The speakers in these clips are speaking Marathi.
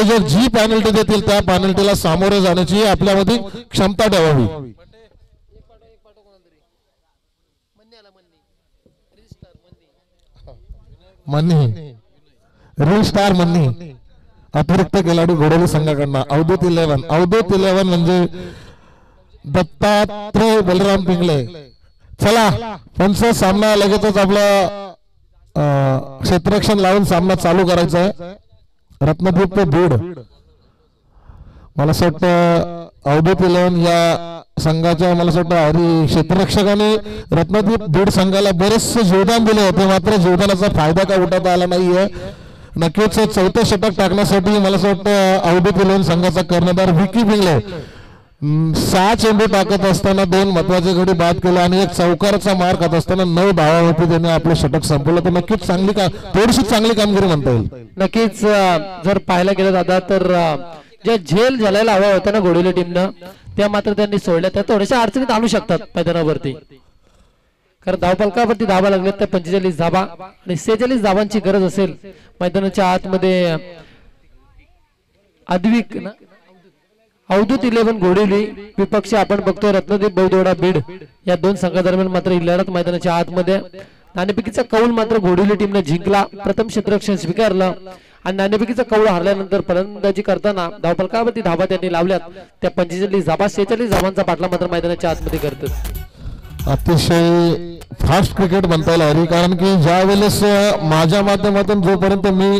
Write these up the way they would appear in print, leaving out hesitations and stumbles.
आयोजक जी पेनल्टी देतील त्या पेनल्टीला सामोरे जाण्याची आपल्यामध्ये क्षमता ठेवावी. मन्नी रील स्टार मन्नी अतिरिक्त खेळाडू घोडेली संघाकडनं अवधूत 11 म्हणजे दत्तात्रय बलराम पिंगळे. चला पंच सामना लगेचच आपला क्षेत्ररक्षण लावून सामना चालू करायचा आहे. रत्नदीप ते बीड. मला असं वाटतं अवधूत 11 या संघाच्या मला असं वाटतं हरी क्षेत्ररक्षकाने रत्नदीप बीड संघाला बरेचसे योगदान दिले होते, मात्र योगदानाचा फायदा काय उठवता आला नाहीये. नक्कीच चौथे षटक टाकण्यासाठी मला असं वाटतं अवधूत 11 संघाचा कर्णधार विकी पिंगळे 6 चेंडू टाकत असताना 2 महत्वाचे गडी बाद केले आणि एक चौकाराचा मार खात असताना 9 धावावरती त्याने आपले षटक संपवलं. तर नक्कीच थोडीशी चांगली कामगिरी म्हणता येईल. नक्कीच जर पाहायला गेलं दादा तर जे झेल झालेला हवा होता ना घोडेली टीमनं त्या मात्र त्यांनी सोडल्या. त्या थोड्याशा अडचणीत आणू शकतात मैदानावरती, कारण धावफलकावरती धावा लागल्यात त्या 45 धावा आणि 46 धावांची गरज असेल मैदानाच्या आतमध्ये. अद्विक अवधूत 11 घोडेली विपक्ष आपण बघतोय रत्नदीप बौद्धवाडा बीड या 2 संघादरम्यान मात्र ही लढत मैदानाच्या आतमध्ये. नाणेफेकीचा कौल मात्र घोडेली टीमने जिंकला, प्रथम क्षेत्ररक्षण स्वीकारलं आणि नाणेफेकीचा कौल हरल्यानंतर फलंदाजी करताना धावफलकावरती धावा त्यांनी लावल्यात. त्या 45 धावा 46 धावांचा पाठला मात्र मैदानाच्या आतमध्ये करतात. अतिशय फास्ट क्रिकेट म्हणता येईल हरी, कारण की ज्या वेळेस माझ्या माध्यमातून जोपर्यंत मी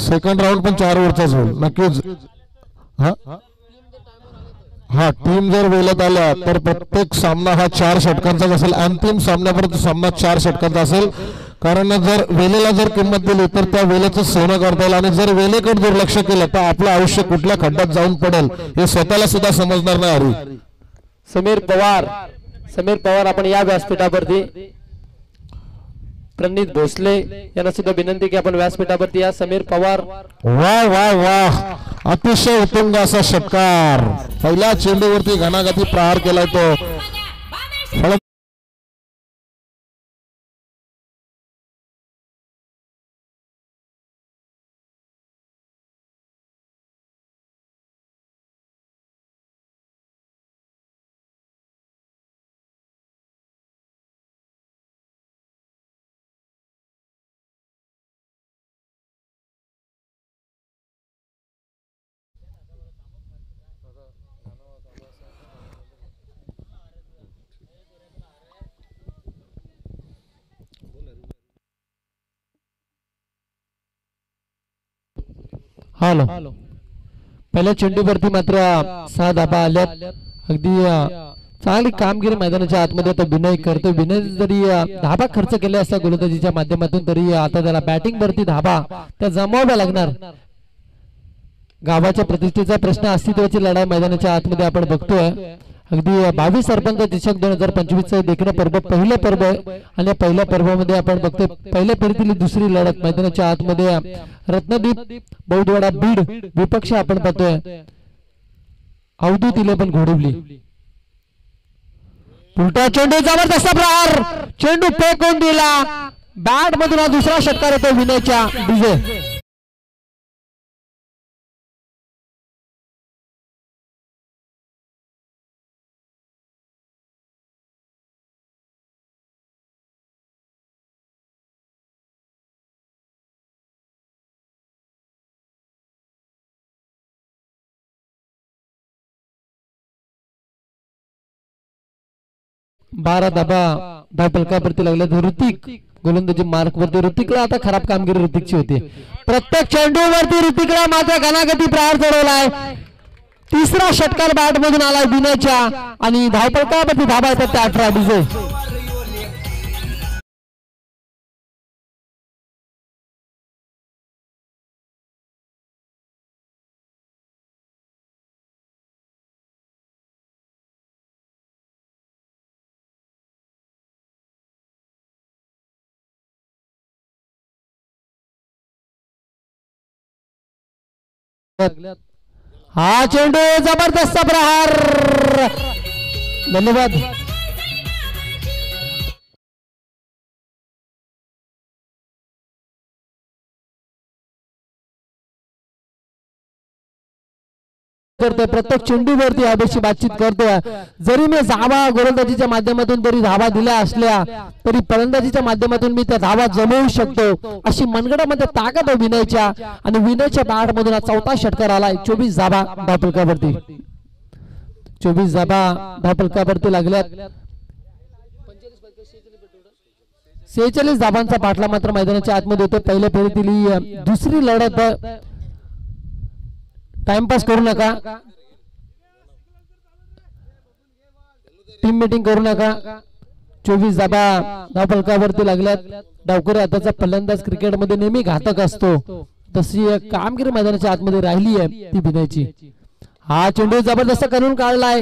सेकंड राऊंड पण 4 ओव्हरचाच होईल नक्कीच. हा टीम जर वेळेत आल्या तर प्रत्येक सामना हा 4 षटकांचाच असेल. अंतिम सामन्यापर्यंत सामना 4 षटकांचा असेल, कारण जर वेळेला जर किंमत दिली तर त्या वेळेचं सोनं करता येईल आणि जर वेळेकडे दुर्लक्ष केलं तर आपलं आयुष्य कुठल्या खड्ड्यात जाऊन पडेल हे स्वतःला सुद्धा समजणार नाही हरी. समीर पवार आपण या व्यासपीठावरती प्रणित भोसले यांना सुद्धा विनंती की आपण व्यासपीठावरती या. समीर पवार वाह वाह वाह अतिशय उत्तुंग असा षटकार. पहिल्या चेंडूवरती घणाघाती प्रहार केलाय तो. हॅलो पहिल्या चेंडूवरती मात्र 6 धाबा आल्यात. अगदी चांगली कामगिरी मैदानाच्या आतमध्ये आता विनय करतो. विनय जरी धाबा खर्च केले असता गोलंदाजीच्या माध्यमातून तरी आता त्याला बॅटिंग वरती धाबा त्या जमावाव्या लागणार. गावाच्या प्रतिष्ठेचा प्रश्न अस्तित्वाची लढाई मैदानाच्या आतमध्ये आपण बघतोय. अगदी 22 सरपंच चषक 2025 देखील पर्व पहिलं पर्व आहे आणि पहिल्या पर्वामध्ये आपण बघतोय पहिल्या फेरीतील दुसरी लढत मैदानाच्या आतमध्ये रत्नदीप बौद्धवाडा बीड विपक्ष आपण पाहतोय अवधूत 11 घोडवली. उलटा चेंडू जबरदस्त प्रहार, चेंडू फेकून दिला बॅट मधून. हा दुसरा षटकार येतो विनयच्या. विजय बारा धाबा धावफलकावरती लागल्या. ऋतिक गोलंदाजी मार्क वरती. ऋतिकला आता खराब कामगिरी ऋतिकची होती. प्रत्येक चेंडूवरती ऋतिकला मात्र घणाघाती प्रहार चढवलाय. तिसरा षटकार बॅट मधून आलाय विनयच्या आणि धावफलकावरती धाबा येतात त्या 18. विजय हा चेंडू जबरदस्त प्रहार. धन्यवाद. करतोय, प्रत्येक चेंडूवरती हवेशी बातचीत करतोय. जरी मी धावा गोलंदाजीच्या माध्यमातून तरी धावा दिल्या असल्या तरी फलंदाजीच्या माध्यमातून मी त्या धावा जमवू शकतो अशी मनगडामध्ये ताकद आहे विनयच्या. आणि विनयच्या बॅट मधून चौथा षटकार आलाय. 24 धावा धावफलकावरती, 24 धावा धावफलकावरती लागल्यात. 46 धावांचा पाठला मात्र मैदानाच्या आतमध्ये होतो. पहिल्या फेरीतील दुसरी लढत. टाइमपास करू नका, टीम मीटिंग करू नका. 24 धावा धावफलकावरती लागल्यात. डावकरी आताचा फलंदाज क्रिकेटमध्ये नेहमी घातक असतो, तशी एक कामगिरी मैदानाच्या आतमध्ये राहिली आहे ती विनयची. हा चेंडू जबरदस्त करून काढलाय,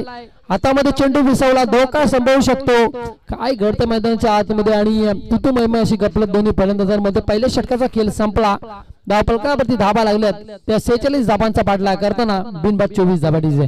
हातामध्ये चेंडू विसवला, धोका संभवू शकतो. काय घडतं मैदानाच्या आतमध्ये आणि तुतू महिमा अशी गपलत दोन्ही फलंदाजांमध्ये. पहिल्या षटकाचा खेळ संपला. धावफलकावरती धावा लागल्यात. त्या 46 धावांचा पाठलाग करताना बिनबाद 24 धावा डीजे.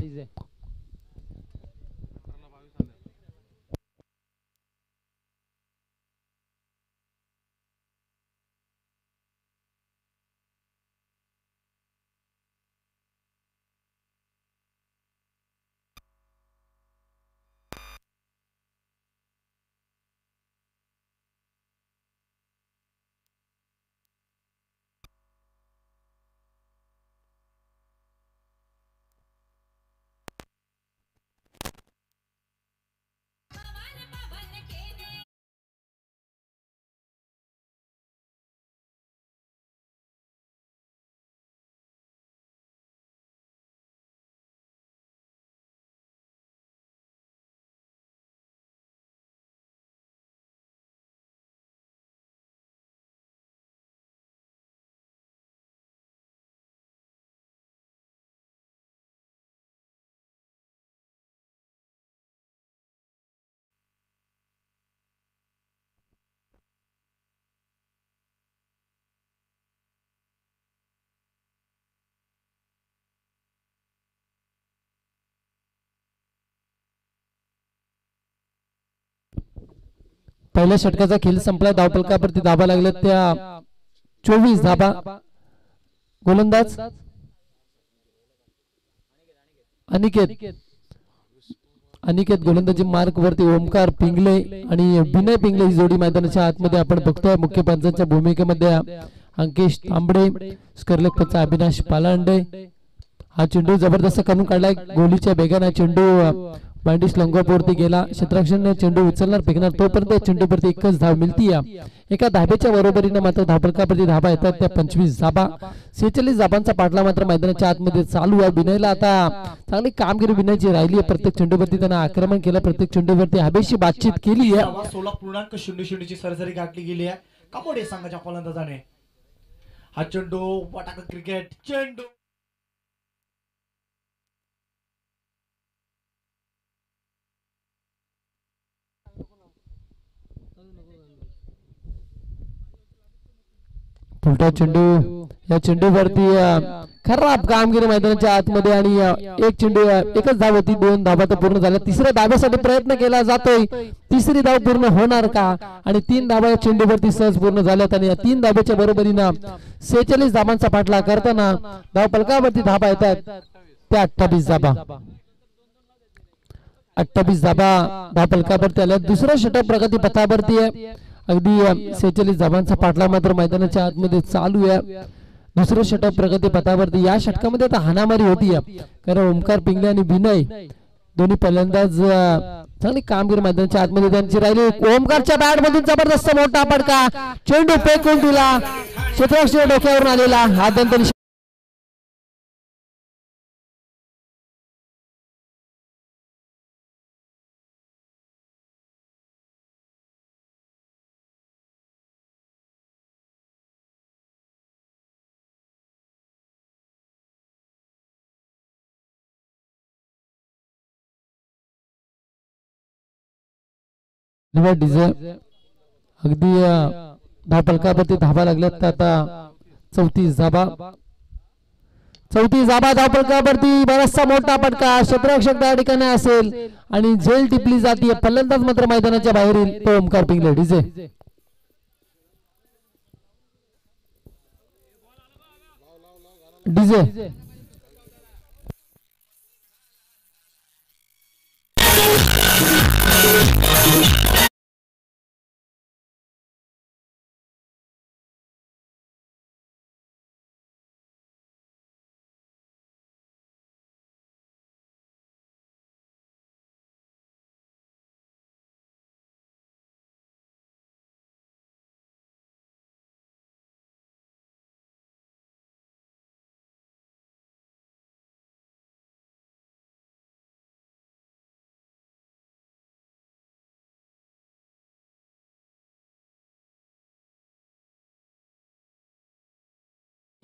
पहिल्या षटकाचा खेळ संपला. धावफलकावरती धावा लागल्या त्या 24 धावा. गोलंदाज अनिकेत गोलंदाजी मार्क वरती ओमकार पिंगले आणि विनय पिंगले ही जोडी मैदानाच्या आतमध्ये आपण बघतोय. मुख्य पंचांच्या भूमिकेमध्ये अंकेश तांबडे, स्करलेखचा अविनाश पालांडे. हा चेंडू जबरदस्त करून काढलाय. गोलीच्या वेगाने चेंडू बँडिश लंगोपवरती गेला. क्षेत्ररक्षण चेंडू उचलणार फेकणार तोपर्यंत चेंडूवरती एकच धाव मिळती. एका धाब्याच्या बरोबरीने मात्र धावफलकावरती धावा येतात त्या 25 धावा. 46 धावांचा पाठला मात्र मैदानाच्या आतमध्ये चालू आहे. विनयला आता चांगली कामगिरी विनयची राहिली आहे. प्रत्येक चेंडूवरती त्यांना आक्रमण केलं, प्रत्येक चेंडूवरती हवेशी बातचीत केली आहे. 16.00 ची सरासरी गाठली गेली आहे कामोडे संघाच्या फलंदाजाने. हा चेंडू पटाक क्रिकेट चेंडू उलटा चेंडू. या चेंडूवरती खराब कामगिरी मैदानाच्या आतमध्ये आणि एक चेंडू एकच धाव होती. 2 धावा तर पूर्ण झाल्या. तिसऱ्या धाव्यासाठी प्रयत्न केला जातोय. तिसरी धाव पूर्ण होणार का? आणि 3 धावा या चेंडूवरती सहज पूर्ण झाल्यात आणि या 3 धाव्याच्या बरोबरीनं 46 धावांचा पाठलाग करताना धावफलकावरती धावा येतात त्या 28 धावा. 28 धावा धावफलकावरती आल्या. दुसरा षटक प्रगती पथावरती आहे. अगदी 46 धावांचा पाठलाग मात्र मैदानाच्या आतमध्ये चालू आहे. दुसरं षटक प्रगती पथावरती. या षटकामध्ये आता हाणामारी होती कारण ओमकार पिंगले आणि विनय दोन्ही फलंदाज चांगली कामगिरी मैदानाच्या आतमध्ये त्यांची राहिली. ओमकारच्या बॅट मधून जबरदस्त मोठा फटका. चेंडू फेकून दिला. क्षेत्ररक्षण डोक्यावरून आलेला आद्यंतरी डीजे. अगदी धावफलकावरती धावा लागल्यात आता 34 धावा. 34 धावा धावफलकावरती. बराचसा मोठा फटका. क्षेत्ररक्षक त्या ठिकाणी असेल आणि झेल टिपली जाते. फलंदाज मात्र मैदानाच्या बाहेर येईल तो ओमकार पिंगले. डीजे डीजे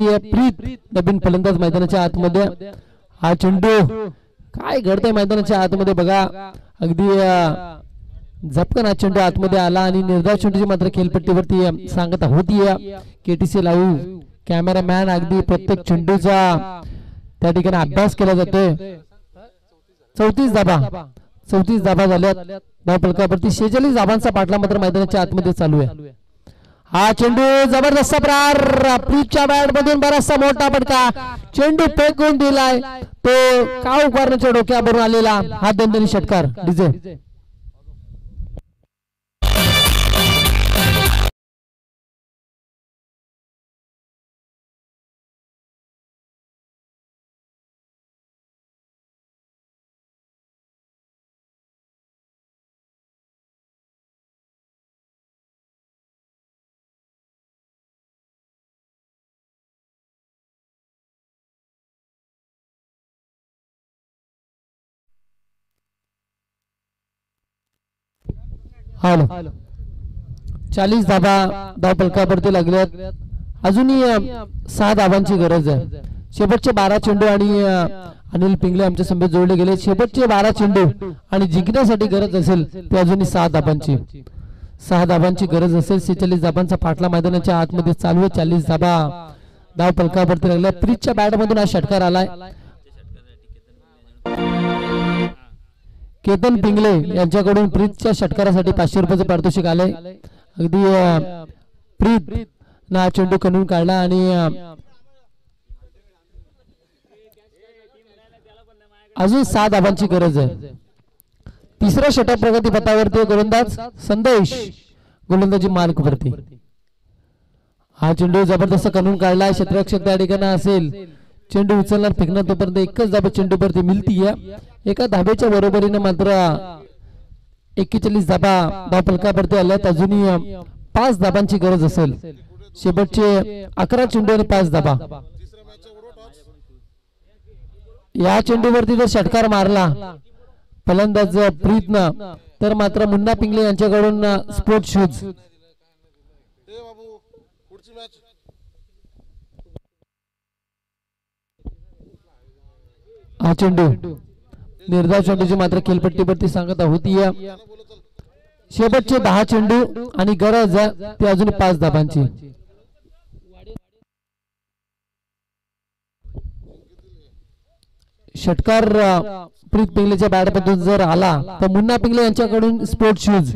प्रीत नवीन फलंदाज मैदानाच्या आतमध्ये. हा चेंडू काय घडतंय मैदानाच्या आतमध्ये बघा. अगदी झपकन हा चेंडू आतमध्ये आला आणि निर्धाव चेंडूची मात्र खेळपट्टीवरती सांगत होती केटीसी लाईव्ह कॅमेरामॅन. अगदी प्रत्येक चेंडूचा त्या ठिकाणी अभ्यास केला जातोय. 34 धाबा झाल्यात धाव फलकावरती. 46 धाबांचा पाठला मात्र मैदानाच्या आतमध्ये चालू आहे. हा चेंडू जबरदस्त प्रहार प्रीतच्या बॅट मधून बराचसा मोठा फटका. चेंडू फेकून दिलाय तो काव करण्याच्या डोक्यावरून आलेला हा दणदणी षटकार. डीजे हॅलो 40 धाबा धाव फलकावरती लागल्यात. अजूनही 6 धाबांची गरज आहे. शेवटचे 12 चेंडू आणि अनिल पिंगले आमच्या समोर जोडले गेले. शेवटचे 12 चेंडू आणि जिंकण्यासाठी गरज असेल ते अजूनही 6 धाबांची गरज असेल. 46 धाबांचा पाठला मैदानाच्या आतमध्ये चालू आहे. 40 धाबा धाव फलकावरती लागल्या. प्रीतच्या बॅट मधून हा षटकार आलाय. केतन पिंगले यांच्याकडून प्रीतच्या षटकारासाठी 500 रुपयाचं पारितोषिक आलंय. अगदी प्रीत ना चेंडू करून काढला आणि अजून 6 धाबांची गरज आहे. तिसरा षटक प्रगती पथावरती गोलंदाज संदेश गोलंदाजी मार्क वरती. हा चेंडू जबरदस्त करून काढला. क्षेत्ररक्षक त्या ठिकाणी असेल. चेंडू उचलणार फेकणार तोपर्यंत एकच धाबा चेंडूवरती मिळती आहे. एका धाब्याच्या बरोबरीने मात्र 41 धाबा धाव फलकावरती आल्यात. अजूनही 5 धाबांची गरज असेल. शेवटचे 11 चेंडू आणि 5 धाबा. या चेंडूवरती जर षटकार मारला फलंदाज प्रीतनं तर मात्र मुन्ना पिंगले यांच्याकडून स्पोर्ट शूज. हा चेंडू निर्धाव चेंडूची मात्र खेळपट्टीवरती सांगत होती. शेवटचे 10 चेंडू आणि गरज ते अजून 5 धाबांची. षटकार प्रीत पिंगलेच्या बॅटमधून जर आला तर मुन्ना पिंगले यांच्याकडून स्पोर्ट शूज.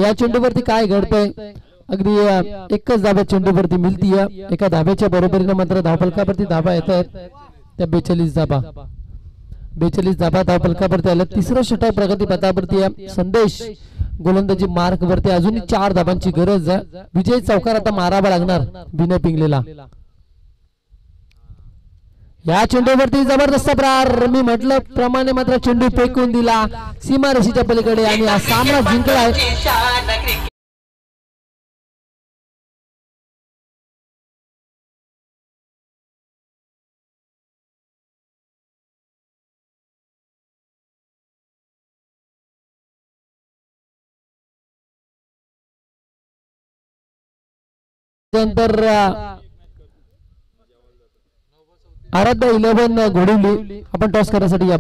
या चेंडूवरती काय घडतंय. अगदी एकच धाबा चेंडूवरती मिळती. एका धाब्याच्या बरोबरीने मात्र धावफलकावरती धाबा येत आहेत. त्या 42 धाबा धावफलकावरती आल्या. तिसरं षटक प्रगती पथावरती संदेश गोलंदाजी मार्क वरती. अजूनही 4 धाबांची गरज. विजय चौकार आता मारावा लागणार विनय पिंगलेला. या चेंडूवरती जबरदस्त प्रहार. मी म्हटलं प्रमाणे मात्र चेंडू फेकून दिला सीमारेषेच्या पलीकडे आणि हा सामना जिंकला आहे. नंतर आराध्या 11 घोडवली आपण टॉस करण्यासाठी या.